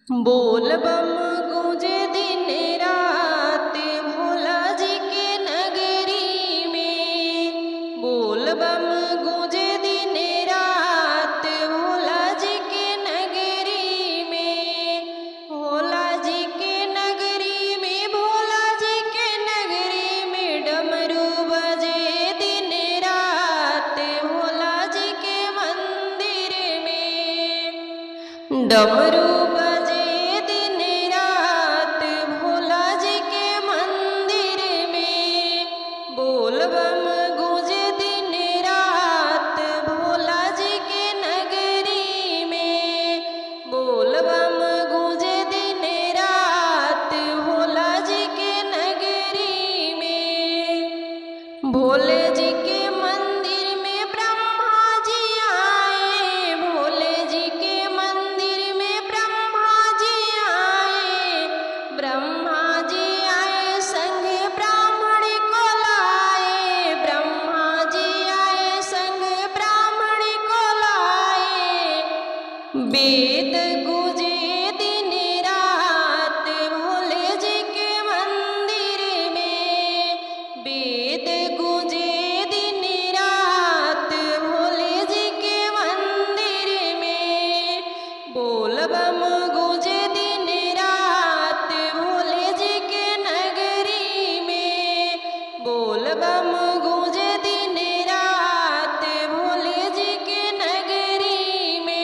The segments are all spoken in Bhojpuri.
बोल बम गूंजे दिन रात भोला जी के नगरी में। बोल बम गूंजे दिन रात भोला जी के नगरी में। भोला जी के नगरी में, भोला जी के नगरी में डमरू बजे दिन रात भोला जी के मंदिर में। डमरू बोल बम गूंजे दिन रात भोला जी के नगरी में। बोल बम गूंजे दिन रात भोला जी के नगरी में। भोले जी के मंदिर में ब्रह्मा जी आए। भोले जी के मंदिर में ब्रह्मा जी आए। ब्रह्मा जी आए संग वेद गूंजे दिन रात भोले जी के मंदिर में। वेद गूंजे दिन रात भोले जी के मंदिर में। बोल बम गूंजे दिन रात भोले जी के नगरी में। बोल बम गूंजे दिन रात भोले जी के नगरी में।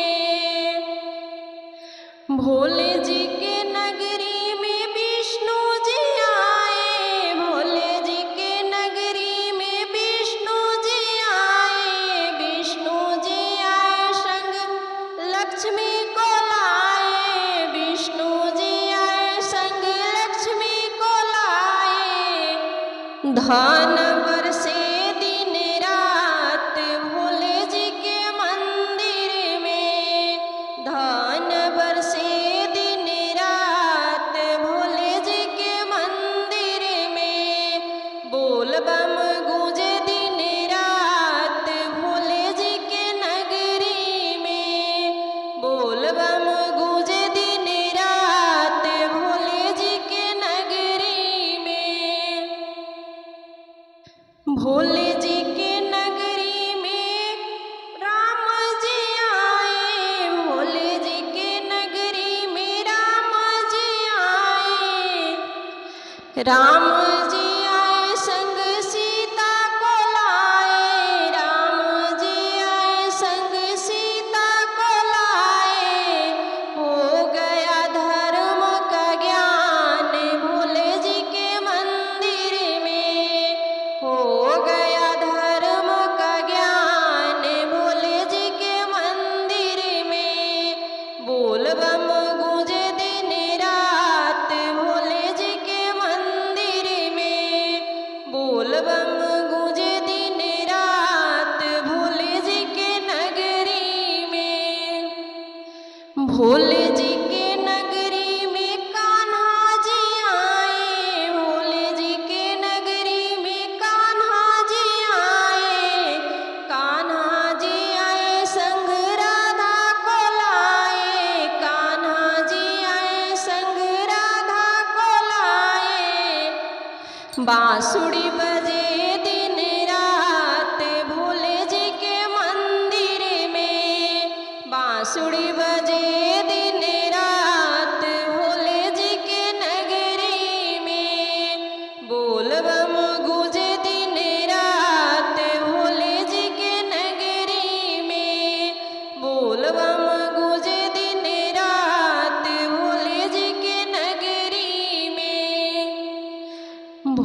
भोले जी के नगरी में विष्णु जी आए। भोले जी के नगरी में विष्णु जी आए। विष्णु जी आए संग लक्ष्मी को लाए। विष्णु जी आए संग लक्ष्मी को लाए। धन बरसे दिन रात भोले जी के मंदिर में। धन बरसे दिन रात भोले जी के मंदिर में। बोल बम गूंजे दिन रात भोले जी के नगरी में। बोल बम गूंजे दिन रात भोले जी के नगरी में। भोले जी के नगरी में राम जी आए। भोले जी के नगरी में राम जी आए। राम जी आए संग सीता को लाए। राम जी आए संग सीता को लाए। हो गया धर्म का ज्ञान भोले जी के मंदिर में। हो गया धर्म का ज्ञान भोले जी के मंदिर में। बोल बम गूंजे दिन रात भोले जी के मंदिर में। बोल बम गूंजे दिन रात भोले जी के नगरी में। भोले जी के नगरी में कान्हा जी आए। भोले जी के नगरी में कान्हा जी आए। कान्हा जी आए संग राधा को लाए। कान्हा जी आए संग राधा को लाए। बांसुरी बजे दिन रात भोले जी के मंदिर में। बांसुरी बजे दिन रात भोले जी के नगरी में। बोल